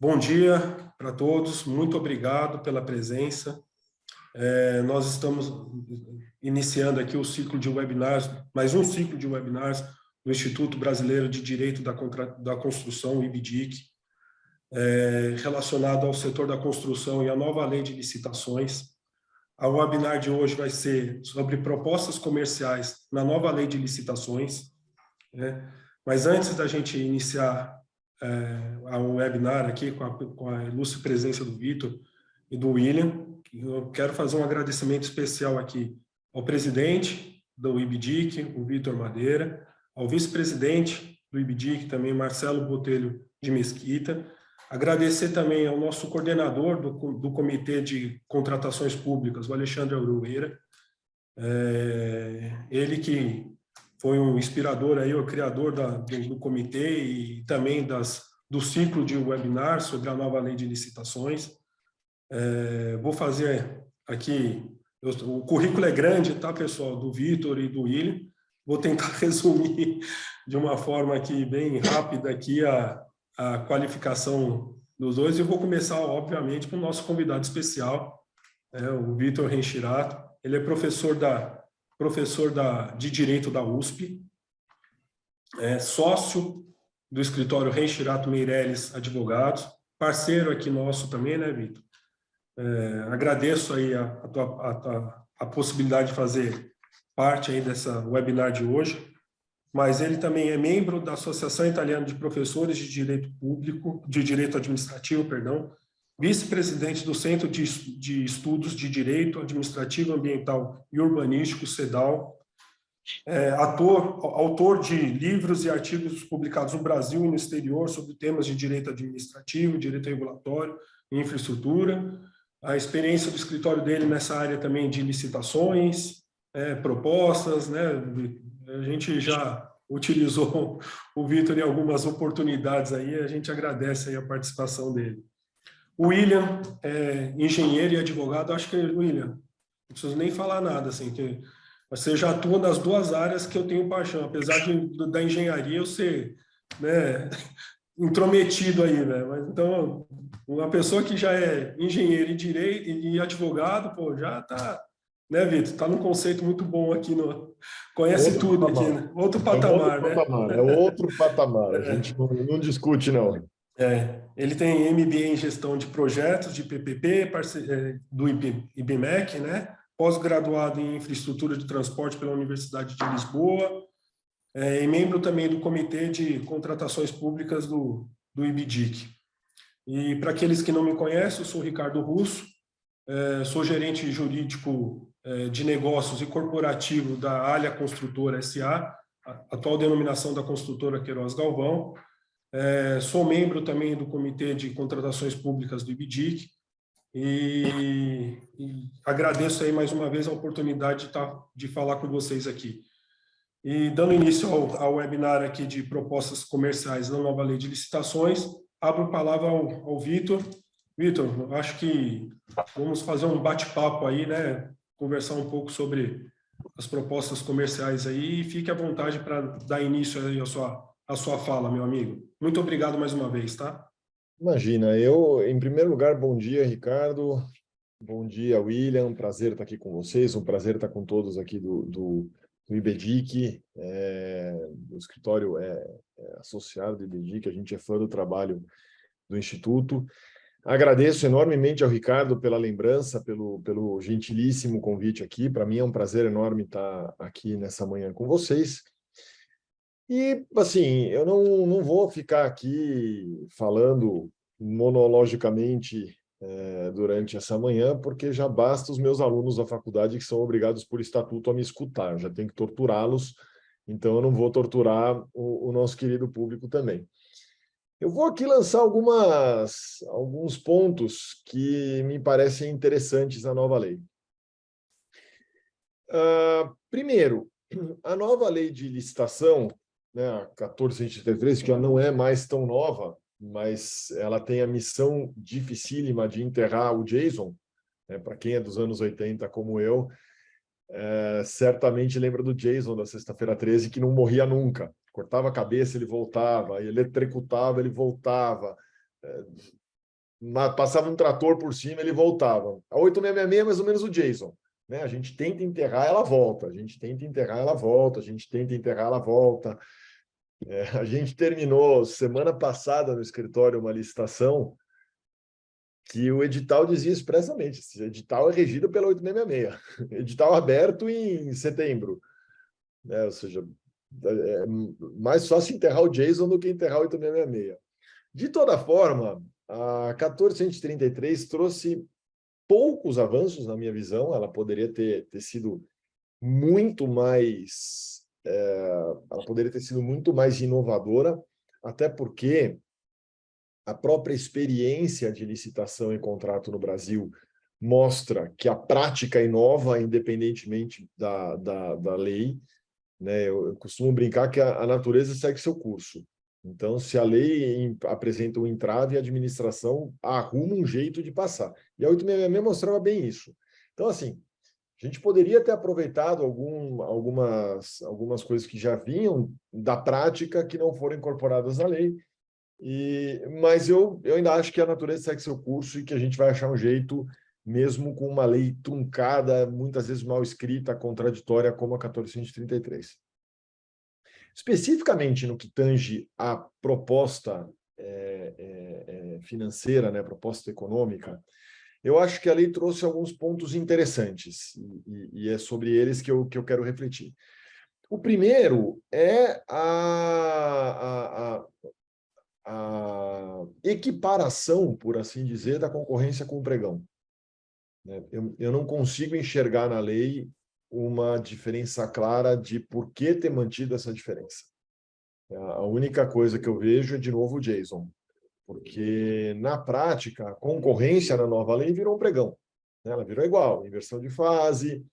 Bom dia para todos, muito obrigado pela presença. Nós estamos iniciando aqui o ciclo de webinars, mais um ciclo de webinars do Instituto Brasileiro de Direito da Construção, o IBDIC, relacionado ao setor da construção e à nova lei de licitações. O webinar de hoje vai ser sobre propostas comerciais na nova lei de licitações, né? Mas antes da gente iniciar o webinar aqui com a ilustre presença do Vitor e do William, eu quero fazer um agradecimento especial aqui ao presidente do IBDIC, o Vitor Madeira, ao vice-presidente do IBDIC, também Marcelo Botelho de Mesquita, agradecer também ao nosso coordenador do Comitê de Contratações Públicas, o Alexandre Auroeira, ele que foi um inspirador, aí, o criador do comitê e também do ciclo de webinar sobre a nova lei de licitações. Vou fazer aqui, o currículo é grande, tá, pessoal, do Vitor e do William. Vou tentar resumir de uma forma aqui bem rápida aqui a qualificação dos dois. E eu vou começar, obviamente, com o nosso convidado especial, o Vitor Renchirato. Ele é professor de Direito da USP, sócio do escritório Renchirato Meirelles Advogados, parceiro aqui nosso também, né, Vitor? Agradeço aí a possibilidade de fazer parte aí dessa webinar de hoje, mas ele também é membro da Associação Italiana de Professores de Direito Público, de Direito Administrativo, perdão, vice-presidente do Centro de Estudos de Direito Administrativo, Ambiental e Urbanístico, CEDAW, autor de livros e artigos publicados no Brasil e no exterior sobre temas de direito administrativo, direito regulatório e infraestrutura. A experiência do escritório dele nessa área também de licitações, propostas, né? A gente já utilizou o Vitor em algumas oportunidades aí, a gente agradece aí a participação dele. O William é engenheiro e advogado, acho que, William, não preciso nem falar nada, assim, que você já atua nas duas áreas que eu tenho paixão, apesar da engenharia eu ser, né, intrometido aí, né? Mas, então, uma pessoa que já é engenheiro e direito e advogado, pô, já tá, né, Vitor? Tá num conceito muito bom aqui, conhece Outro tudo patamar. aqui, né? Outro É um patamar, outro né? patamar, é outro patamar. A gente não discute, não. Ele tem MBA em gestão de projetos, de PPP, do IBMEC, né? Pós-graduado em infraestrutura de transporte pela Universidade de Lisboa, e membro também do Comitê de Contratações Públicas do IBDIC. E para aqueles que não me conhecem, eu sou Ricardo Russo, sou gerente jurídico de negócios e corporativo da Alha Construtora SA, atual denominação da construtora Queiroz Galvão. Sou membro também do Comitê de Contratações Públicas do IBDIC e agradeço aí mais uma vez a oportunidade de falar com vocês aqui. E dando início ao webinar aqui de propostas comerciais na nova lei de licitações, abro a palavra ao Vitor. Vitor, acho que vamos fazer um bate-papo aí, né? Conversar um pouco sobre as propostas comerciais aí e fique à vontade para dar início aí à sua fala, meu amigo. Muito obrigado mais uma vez, tá? Imagina, em primeiro lugar, bom dia, Ricardo. Bom dia, William. Prazer estar aqui com vocês. Um prazer estar com todos aqui do IBDIC. O escritório é associado do IBDIC, a gente é fã do trabalho do Instituto. Agradeço enormemente ao Ricardo pela lembrança, pelo gentilíssimo convite aqui. Para mim é um prazer enorme estar aqui nessa manhã com vocês. E, assim, eu não vou ficar aqui falando monologicamente durante essa manhã, porque já basta os meus alunos da faculdade que são obrigados por estatuto a me escutar. Eu já tenho que torturá-los, então eu não vou torturar o nosso querido público também. Eu vou aqui lançar alguns pontos que me parecem interessantes na nova lei. Primeiro, a nova lei de licitação, né, a 1483, que já não é mais tão nova, mas ela tem a missão dificílima de enterrar o Jason, né, para quem é dos anos 80 como eu, certamente lembra do Jason da Sexta-feira 13, que não morria nunca. Cortava a cabeça, ele voltava, eletrocutava, ele voltava. passava um trator por cima, ele voltava. A 8666 é mais ou menos o Jason, né? A gente tenta enterrar, ela volta. A gente tenta enterrar, ela volta. A gente tenta enterrar, ela volta. A gente terminou semana passada no escritório uma licitação que o edital dizia expressamente: esse edital é regido pela 8666, edital aberto em setembro, né? Ou seja, é mais fácil enterrar o Jason do que enterrar o 8666. De toda forma, a 1433 trouxe poucos avanços, na minha visão. Ela poderia ter sido muito mais, ela poderia ter sido muito mais inovadora, até porque a própria experiência de licitação e contrato no Brasil mostra que a prática inova, independentemente da lei, né? Eu costumo brincar que a natureza segue seu curso. Então, se a lei apresenta um entrave, a administração arruma um jeito de passar. E a 866 mostrava bem isso. Então, assim, a gente poderia ter aproveitado algumas coisas que já vinham da prática, que não foram incorporadas na lei, mas eu ainda acho que a natureza segue seu curso e que a gente vai achar um jeito, mesmo com uma lei truncada, muitas vezes mal escrita, contraditória, como a 1433. Especificamente no que tange à proposta financeira, né, proposta econômica, eu acho que a lei trouxe alguns pontos interessantes, e é sobre eles que eu quero refletir. O primeiro é a equiparação, por assim dizer, da concorrência com o pregão. Eu não consigo enxergar na lei uma diferença clara de por que ter mantido essa diferença. A única coisa que eu vejo é, de novo, o Jason, porque, na prática, a concorrência na nova lei virou um pregão. Ela virou igual: inversão de fase,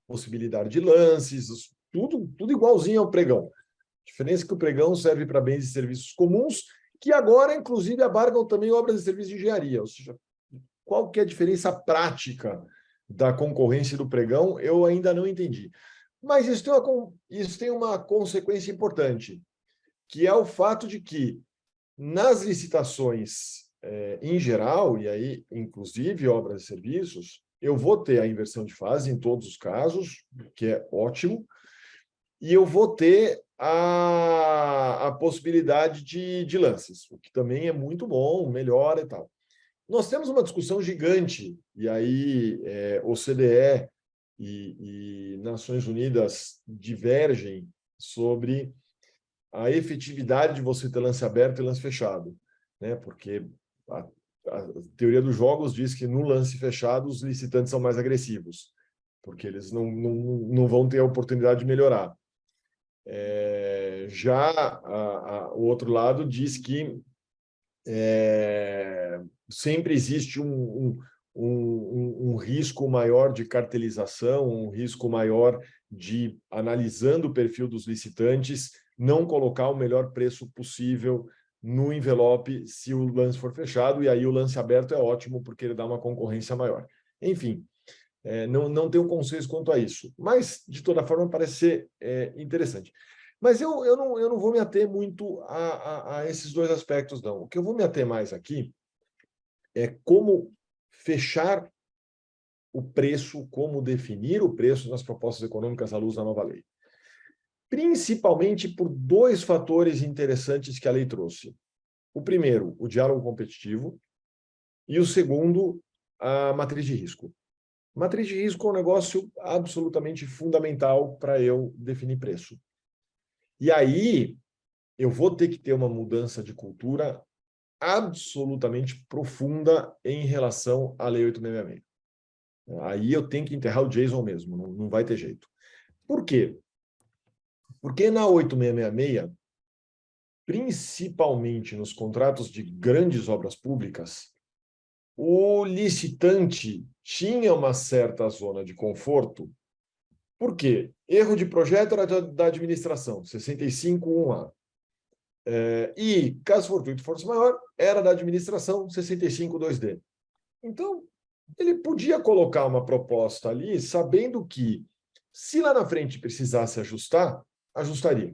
possibilidade de lances, tudo igualzinho ao pregão. A diferença é que o pregão serve para bens e serviços comuns, que agora, inclusive, abarcam também obras e serviços de engenharia. Ou seja, qual que é a diferença prática da concorrência do pregão, eu ainda não entendi. Mas isso tem uma consequência importante, que é o fato de que, nas licitações em geral, e aí, inclusive, obras e serviços, eu vou ter a inversão de fase em todos os casos, que é ótimo, e eu vou ter a possibilidade de lances, o que também é muito bom, melhora e tal. Nós temos uma discussão gigante, e aí OCDE e Nações Unidas divergem sobre a efetividade de você ter lance aberto e lance fechado, né? Porque a teoria dos jogos diz que no lance fechado os licitantes são mais agressivos, porque eles não vão ter a oportunidade de melhorar. Já o outro lado diz que sempre existe um risco maior de cartelização, um risco maior de, analisando o perfil dos licitantes, não colocar o melhor preço possível no envelope se o lance for fechado, e aí o lance aberto é ótimo, porque ele dá uma concorrência maior. Enfim, não tenho consenso quanto a isso, mas, de toda forma, parece ser interessante. Mas eu não vou me ater muito a esses dois aspectos, não. O que eu vou me ater mais aqui é como fechar o preço, como definir o preço nas propostas econômicas à luz da nova lei. Principalmente por dois fatores interessantes que a lei trouxe. O primeiro, o diálogo competitivo, e o segundo, a matriz de risco. Matriz de risco é um negócio absolutamente fundamental para eu definir preço. E aí, eu vou ter que ter uma mudança de cultura absolutamente profunda em relação à Lei 866. Aí eu tenho que enterrar o Jason mesmo, não vai ter jeito. Por quê? Porque na 8666, principalmente nos contratos de grandes obras públicas, o licitante tinha uma certa zona de conforto. Por quê? Erro de projeto era da administração, 65.1A. E, caso fortuito força maior, era da administração, 65.2D. Então, ele podia colocar uma proposta ali, sabendo que, se lá na frente precisasse ajustar, ajustaria.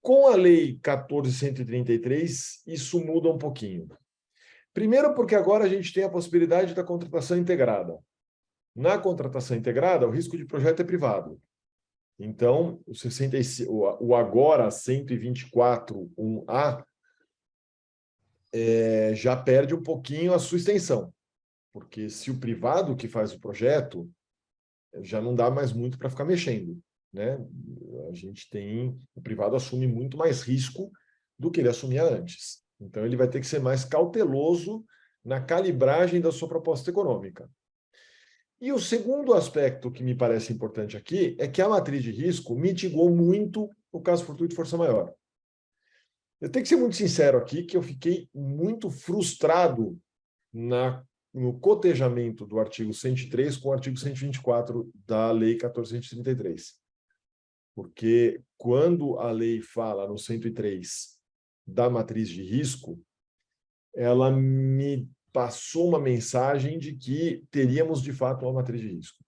Com a Lei 14.133, isso muda um pouquinho. Primeiro porque agora a gente tem a possibilidade da contratação integrada. Na contratação integrada, o risco de projeto é privado. Então, o agora 124.1A já perde um pouquinho a sua extensão, porque se o privado que faz o projeto, já não dá mais muito para ficar mexendo, né? O privado assume muito mais risco do que ele assumia antes. Então, ele vai ter que ser mais cauteloso na calibragem da sua proposta econômica. E o segundo aspecto que me parece importante aqui é que a matriz de risco mitigou muito o caso fortuito e força maior. Eu tenho que ser muito sincero aqui que eu fiquei muito frustrado no cotejamento do artigo 103 com o artigo 124 da Lei 14.133. Porque quando a lei fala no 103 da matriz de risco, ela me passou uma mensagem de que teríamos, de fato, uma matriz de risco.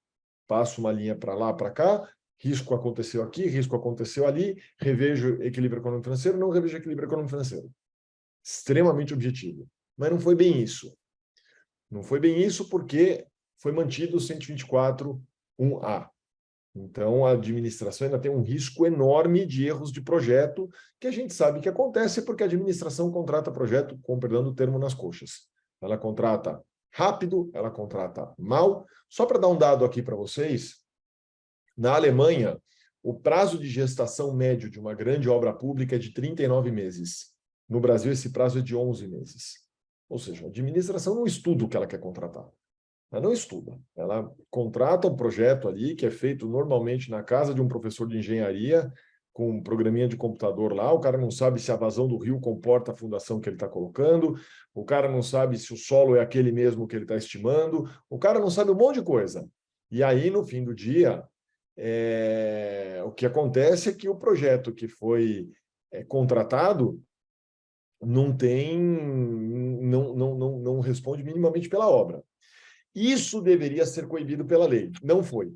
Passo uma linha para lá, para cá, risco aconteceu aqui, risco aconteceu ali, revejo equilíbrio econômico-financeiro, não revejo equilíbrio econômico-financeiro. Extremamente objetivo. Mas não foi bem isso. Não foi bem isso porque foi mantido o 124.1A. Então, a administração ainda tem um risco enorme de erros de projeto, que a gente sabe que acontece porque a administração contrata projeto, com perdão do termo, nas coxas. Ela contrata rápido, ela contrata mal. Só para dar um dado aqui para vocês, na Alemanha, o prazo de gestação médio de uma grande obra pública é de 39 meses. No Brasil, esse prazo é de 11 meses. Ou seja, a administração não estuda o que ela quer contratar. Ela não estuda. Ela contrata um projeto ali que é feito normalmente na casa de um professor de engenharia, com um programinha de computador lá. O cara não sabe se a vazão do rio comporta a fundação que ele está colocando. O cara não sabe se o solo é aquele mesmo que ele está estimando. O cara não sabe um monte de coisa. E aí, no fim do dia, o que acontece é que o projeto que foi contratado não responde minimamente pela obra. Isso deveria ser coibido pela lei. Não foi.